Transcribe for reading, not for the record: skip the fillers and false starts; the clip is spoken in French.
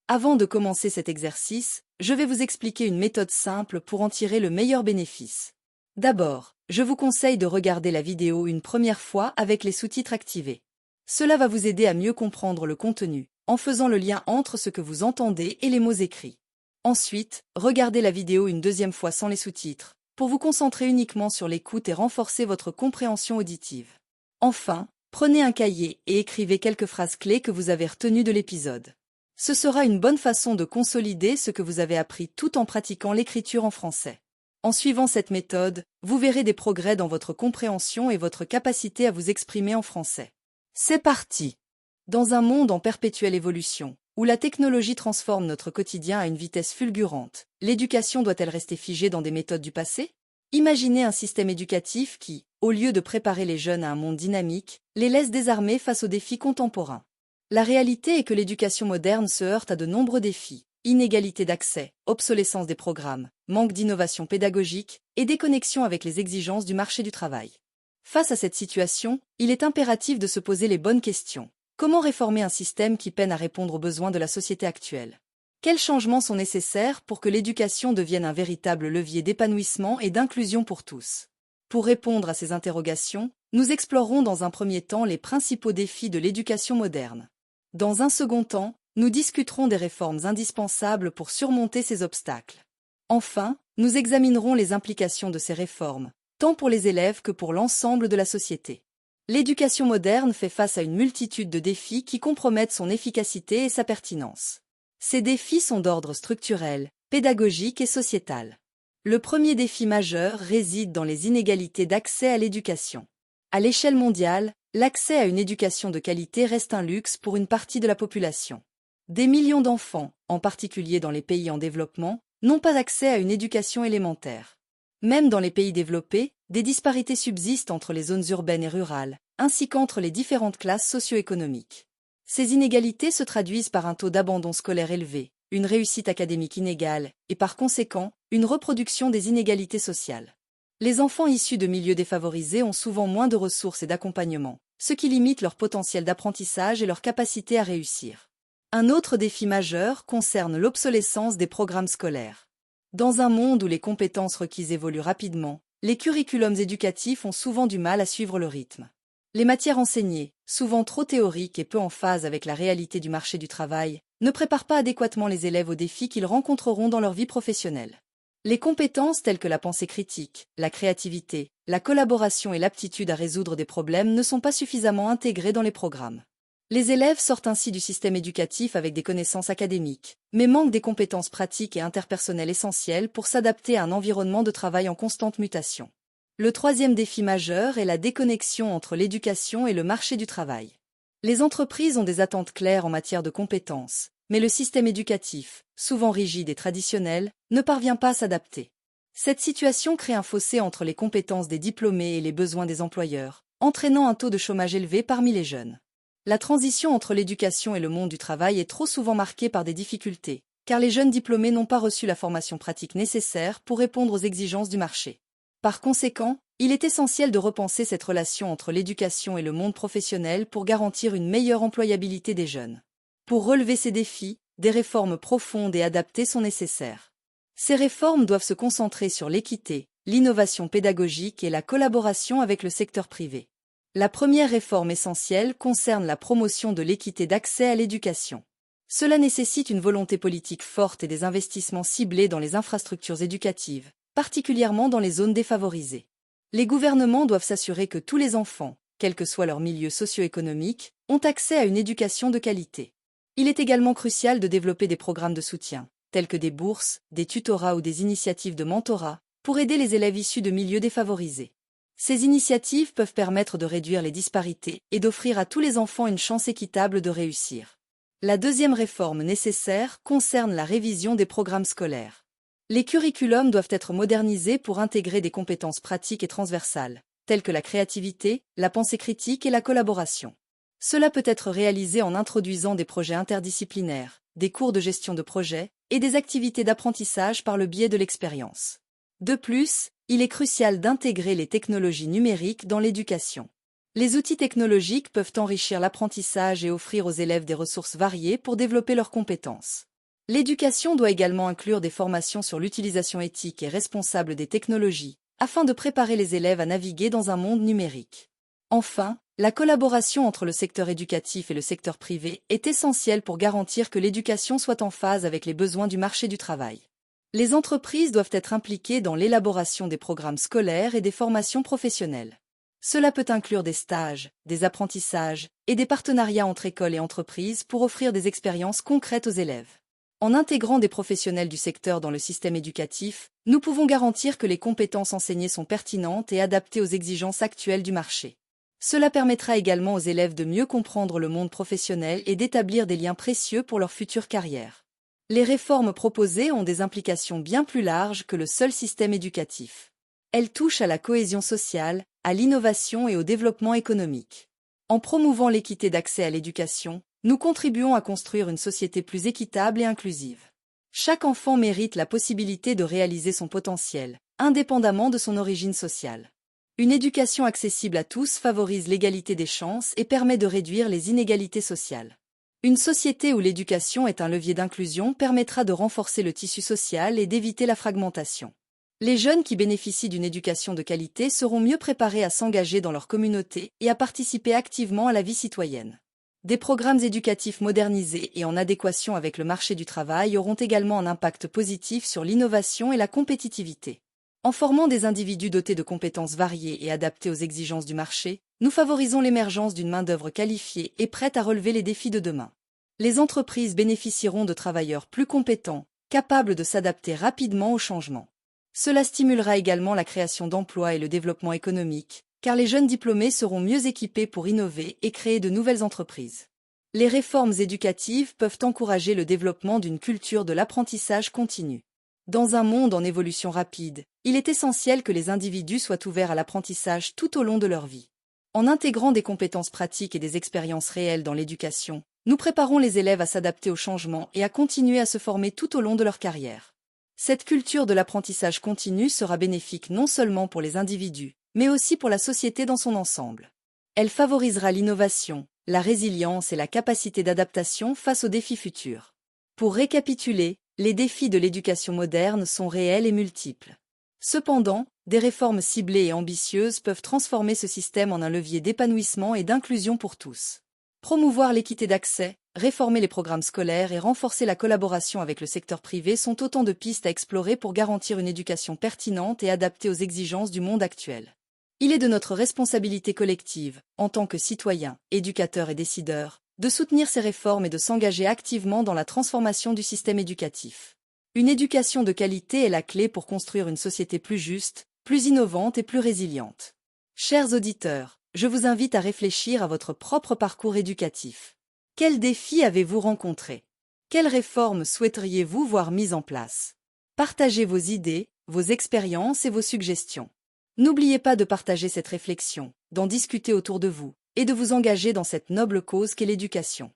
Avant de commencer cet exercice, je vais vous expliquer une méthode simple pour en tirer le meilleur bénéfice. D'abord, je vous conseille de regarder la vidéo une première fois avec les sous-titres activés. Cela va vous aider à mieux comprendre le contenu, en faisant le lien entre ce que vous entendez et les mots écrits. Ensuite, regardez la vidéo une deuxième fois sans les sous-titres, pour vous concentrer uniquement sur l'écoute et renforcer votre compréhension auditive. Enfin, prenez un cahier et écrivez quelques phrases clés que vous avez retenues de l'épisode. Ce sera une bonne façon de consolider ce que vous avez appris tout en pratiquant l'écriture en français. En suivant cette méthode, vous verrez des progrès dans votre compréhension et votre capacité à vous exprimer en français. C'est parti! Dans un monde en perpétuelle évolution, où la technologie transforme notre quotidien à une vitesse fulgurante, l'éducation doit-elle rester figée dans des méthodes du passé? Imaginez un système éducatif qui, au lieu de préparer les jeunes à un monde dynamique, les laisse désarmés face aux défis contemporains. La réalité est que l'éducation moderne se heurte à de nombreux défis: inégalité d'accès, obsolescence des programmes, manque d'innovation pédagogique et déconnexion avec les exigences du marché du travail. Face à cette situation, il est impératif de se poser les bonnes questions. Comment réformer un système qui peine à répondre aux besoins de la société actuelle? Quels changements sont nécessaires pour que l'éducation devienne un véritable levier d'épanouissement et d'inclusion pour tous? Pour répondre à ces interrogations, nous explorerons dans un premier temps les principaux défis de l'éducation moderne. Dans un second temps, nous discuterons des réformes indispensables pour surmonter ces obstacles. Enfin, nous examinerons les implications de ces réformes, tant pour les élèves que pour l'ensemble de la société. L'éducation moderne fait face à une multitude de défis qui compromettent son efficacité et sa pertinence. Ces défis sont d'ordre structurel, pédagogique et sociétal. Le premier défi majeur réside dans les inégalités d'accès à l'éducation. À l'échelle mondiale, l'accès à une éducation de qualité reste un luxe pour une partie de la population. Des millions d'enfants, en particulier dans les pays en développement, n'ont pas accès à une éducation élémentaire. Même dans les pays développés, des disparités subsistent entre les zones urbaines et rurales, ainsi qu'entre les différentes classes socio-économiques. Ces inégalités se traduisent par un taux d'abandon scolaire élevé, une réussite académique inégale et par conséquent, une reproduction des inégalités sociales. Les enfants issus de milieux défavorisés ont souvent moins de ressources et d'accompagnement, ce qui limite leur potentiel d'apprentissage et leur capacité à réussir. Un autre défi majeur concerne l'obsolescence des programmes scolaires. Dans un monde où les compétences requises évoluent rapidement, les curriculums éducatifs ont souvent du mal à suivre le rythme. Les matières enseignées, souvent trop théoriques et peu en phase avec la réalité du marché du travail, ne préparent pas adéquatement les élèves aux défis qu'ils rencontreront dans leur vie professionnelle. Les compétences telles que la pensée critique, la créativité, la collaboration et l'aptitude à résoudre des problèmes ne sont pas suffisamment intégrées dans les programmes. Les élèves sortent ainsi du système éducatif avec des connaissances académiques, mais manquent des compétences pratiques et interpersonnelles essentielles pour s'adapter à un environnement de travail en constante mutation. Le troisième défi majeur est la déconnexion entre l'éducation et le marché du travail. Les entreprises ont des attentes claires en matière de compétences, mais le système éducatif, souvent rigide et traditionnel, ne parvient pas à s'adapter. Cette situation crée un fossé entre les compétences des diplômés et les besoins des employeurs, entraînant un taux de chômage élevé parmi les jeunes. La transition entre l'éducation et le monde du travail est trop souvent marquée par des difficultés, car les jeunes diplômés n'ont pas reçu la formation pratique nécessaire pour répondre aux exigences du marché. Par conséquent, il est essentiel de repenser cette relation entre l'éducation et le monde professionnel pour garantir une meilleure employabilité des jeunes. Pour relever ces défis, des réformes profondes et adaptées sont nécessaires. Ces réformes doivent se concentrer sur l'équité, l'innovation pédagogique et la collaboration avec le secteur privé. La première réforme essentielle concerne la promotion de l'équité d'accès à l'éducation. Cela nécessite une volonté politique forte et des investissements ciblés dans les infrastructures éducatives, particulièrement dans les zones défavorisées. Les gouvernements doivent s'assurer que tous les enfants, quel que soit leur milieu socio-économique, ont accès à une éducation de qualité. Il est également crucial de développer des programmes de soutien, tels que des bourses, des tutorats ou des initiatives de mentorat, pour aider les élèves issus de milieux défavorisés. Ces initiatives peuvent permettre de réduire les disparités et d'offrir à tous les enfants une chance équitable de réussir. La deuxième réforme nécessaire concerne la révision des programmes scolaires. Les curriculums doivent être modernisés pour intégrer des compétences pratiques et transversales, telles que la créativité, la pensée critique et la collaboration. Cela peut être réalisé en introduisant des projets interdisciplinaires, des cours de gestion de projet et des activités d'apprentissage par le biais de l'expérience. De plus, il est crucial d'intégrer les technologies numériques dans l'éducation. Les outils technologiques peuvent enrichir l'apprentissage et offrir aux élèves des ressources variées pour développer leurs compétences. L'éducation doit également inclure des formations sur l'utilisation éthique et responsable des technologies, afin de préparer les élèves à naviguer dans un monde numérique. Enfin, la collaboration entre le secteur éducatif et le secteur privé est essentielle pour garantir que l'éducation soit en phase avec les besoins du marché du travail. Les entreprises doivent être impliquées dans l'élaboration des programmes scolaires et des formations professionnelles. Cela peut inclure des stages, des apprentissages et des partenariats entre écoles et entreprises pour offrir des expériences concrètes aux élèves. En intégrant des professionnels du secteur dans le système éducatif, nous pouvons garantir que les compétences enseignées sont pertinentes et adaptées aux exigences actuelles du marché. Cela permettra également aux élèves de mieux comprendre le monde professionnel et d'établir des liens précieux pour leur future carrière. Les réformes proposées ont des implications bien plus larges que le seul système éducatif. Elles touchent à la cohésion sociale, à l'innovation et au développement économique. En promouvant l'équité d'accès à l'éducation, nous contribuons à construire une société plus équitable et inclusive. Chaque enfant mérite la possibilité de réaliser son potentiel, indépendamment de son origine sociale. Une éducation accessible à tous favorise l'égalité des chances et permet de réduire les inégalités sociales. Une société où l'éducation est un levier d'inclusion permettra de renforcer le tissu social et d'éviter la fragmentation. Les jeunes qui bénéficient d'une éducation de qualité seront mieux préparés à s'engager dans leur communauté et à participer activement à la vie citoyenne. Des programmes éducatifs modernisés et en adéquation avec le marché du travail auront également un impact positif sur l'innovation et la compétitivité. En formant des individus dotés de compétences variées et adaptés aux exigences du marché, nous favorisons l'émergence d'une main-d'œuvre qualifiée et prête à relever les défis de demain. Les entreprises bénéficieront de travailleurs plus compétents, capables de s'adapter rapidement aux changements. Cela stimulera également la création d'emplois et le développement économique, car les jeunes diplômés seront mieux équipés pour innover et créer de nouvelles entreprises. Les réformes éducatives peuvent encourager le développement d'une culture de l'apprentissage continu. Dans un monde en évolution rapide, il est essentiel que les individus soient ouverts à l'apprentissage tout au long de leur vie. En intégrant des compétences pratiques et des expériences réelles dans l'éducation, nous préparons les élèves à s'adapter aux changements et à continuer à se former tout au long de leur carrière. Cette culture de l'apprentissage continu sera bénéfique non seulement pour les individus, mais aussi pour la société dans son ensemble. Elle favorisera l'innovation, la résilience et la capacité d'adaptation face aux défis futurs. Pour récapituler, les défis de l'éducation moderne sont réels et multiples. Cependant, des réformes ciblées et ambitieuses peuvent transformer ce système en un levier d'épanouissement et d'inclusion pour tous. Promouvoir l'équité d'accès, réformer les programmes scolaires et renforcer la collaboration avec le secteur privé sont autant de pistes à explorer pour garantir une éducation pertinente et adaptée aux exigences du monde actuel. Il est de notre responsabilité collective, en tant que citoyens, éducateurs et décideurs, de soutenir ces réformes et de s'engager activement dans la transformation du système éducatif. Une éducation de qualité est la clé pour construire une société plus juste, plus innovante et plus résiliente. Chers auditeurs, je vous invite à réfléchir à votre propre parcours éducatif. Quels défis avez-vous rencontrés? Quelles réformes souhaiteriez-vous voir mises en place? Partagez vos idées, vos expériences et vos suggestions. N'oubliez pas de partager cette réflexion, d'en discuter autour de vous, et de vous engager dans cette noble cause qu'est l'éducation.